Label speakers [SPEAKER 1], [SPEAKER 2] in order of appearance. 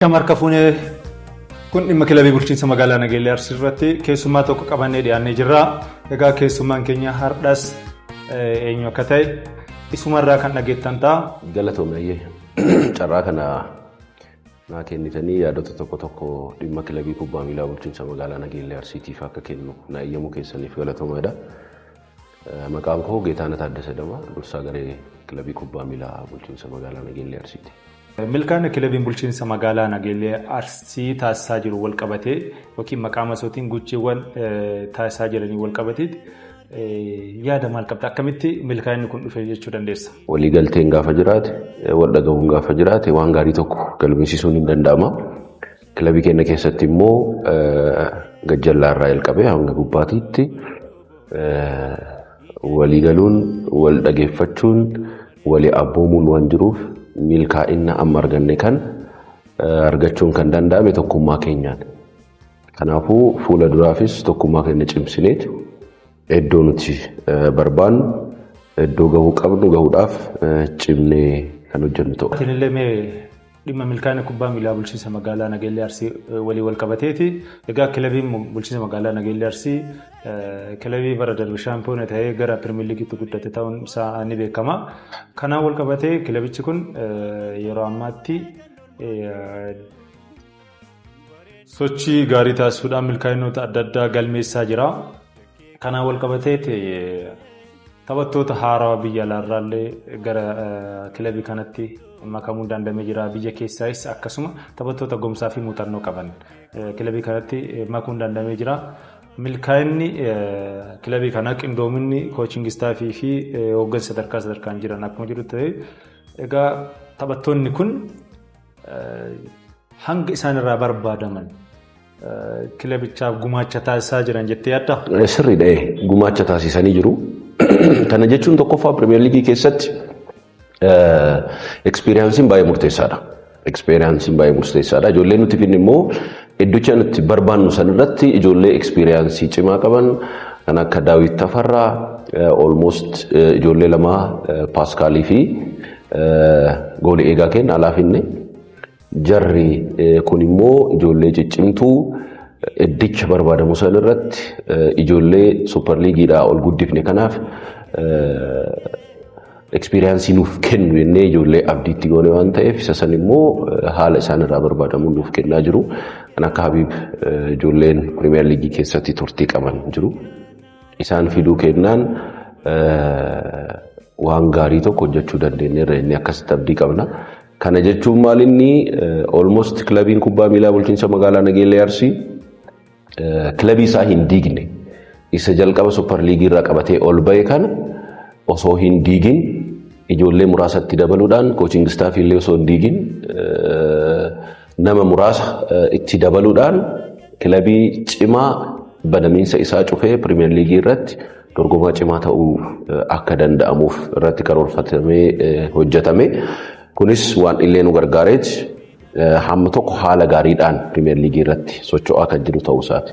[SPEAKER 1] Shamarka fuunee kun dhimma kilabii bulchiinsa magaalaa Nageellee Arsii irratti keessummaa tokko qabannee dhiyaannee jirra. Egaa keessummaan keenya hardhas eenyu akka ta'e isumarraa kan dhageettan ta'a.
[SPEAKER 2] Galatoomee carraa kana naa kennitanii yaadota tokko dhimma kilabii kubbaa miilaa bulchiinsa magaalaa Nageellee Arsiitiif akka kennu naa eeyyamuu keessaniif galatoomeedha. Maqaan koo Geetaanaa Taaddasaa jedhama. Dursaa garee kilabii kubbaa miilaa bulchiinsa magaalaa Nageellee Arsiiti.
[SPEAKER 1] Milkaa'ina kilabiin bulchiinsa magaalaa Nageellee Arsii taasisaa jiru wal qabatee yookiin maqaa masootiin guchiiwwan taasisaa jiranii wal qabateetti yaada maal qabda? Akkamitti milkaa'inni kun dhufe jechuu dandeessa?
[SPEAKER 2] Waliigalteen gaafa jiraate, wal dhagahuun gaafa jiraate waan gaarii tokko galmeessisuun hin danda'ama. Kilabii keenya keessatti immoo gajjallaarraa jalqabee hanga gubbaatiitti waliigaluun, wal dhageeffachuun, walii abboomuun waan jiruuf milkaa'ina amma arganne kan argachuun kan danda'ame tokkummaa keenyaan. Kanaafuu fuula duraafis tokkummaa keenya cimsineet iddoo nuti barbaannu iddoo gahuu qabnu gahuudhaaf cimnee kan hojjennu ta'u.
[SPEAKER 1] Illee dhimma milkaa'ina kubbaa miilaa bulchiinsa magaalaa Nageellee Arsii walii wal qabateeti. Egaa kilabiin bulchiinsa magaalaa Nageellee Arsii kilabii bara darbe shaampiyoona ta'ee gara Piriimiyer Liigiitti guddate ta'uun isaa ni beekama. Kanaan wal qabatee kilabichi kun yeroo ammaatti sochii gaarii taasisuudhaan milkaa'inoota adda addaa galmeessaa jira. Kanaan wal qabatee taphattoota haarawaa biyya alaarraallee gara kilabii kanatti makamuu danda'amee jira. Biyya keessaayis akkasuma taphattoota gomsaa fi muuxannoo qaban kilabii kanatti makuun danda'amee jira. Milkaa'inni kilabii kanaa qindoominni coaching staffii fi hooggansa sadarkaan jiran akkuma jiru ta'e egaa taphattoonni kun hanga isaan irraa barbaadaman kilabichaaf gumaacha taasisaa jiran jettee yaadda?
[SPEAKER 2] Sirriidha, gumaacha taasisanii jiru. Kana jechuun tokkoffaa Piriimiyer Liigii keessatti eksperiyaansiin baay'ee murteessaadha. Ijoolleen nuti finne immoo iddocha nuti barbaannu sanirratti ijoollee ekspiriyaansii cimaa qaban kan akka Daawit Tafarraa, almost ijoollee lama Paaskaalii fi goolii eegaa kenna alaa finne. Jarri kun immoo ijoollee ciccimtuu iddicha barbaadamu sanirratti ijoollee Super Liigiidhaa ol guddifne kanaaf ekspiriyaansii nuuf kennu jennee ijoollee abdiitti goone waan ta'eef isa san immoo haala isaan irraa barbaadamu nuuf kennaa jiru. Kan akka Habiib ijoolleen Piriimiyer Liigii keessatti turtii qaban jiru. Isaan fiduu kennaan waan gaarii tokko hojjechuu dandeenyeerra inni akkasitti abdii qabna. Kana jechuun maalinni almost kilabiin kubbaa miilaa bulchiinsa magaalaa Nageellee Arsii kilabii isaa hin diigne isa jalqaba Super Liigii irraa qabatee ol ba'e kana osoo hin diigin ijoollee muraasatti dabaluudhaan coaching staff illee osoo hin diigin nama muraasa itti dabaluudhaan kilabii cimaa banamiinsa isaa cufee Piriimiyer Liigii irratti dorgomaa cimaa ta'uu akka danda'amuuf irratti karoorfatamee hojjetame. Kunis waan illee nu gargaareeti hamma tokko haala gaariidhaan Piriimiyer Liigii irratti socho'aa kan jiru ta'uu isaati.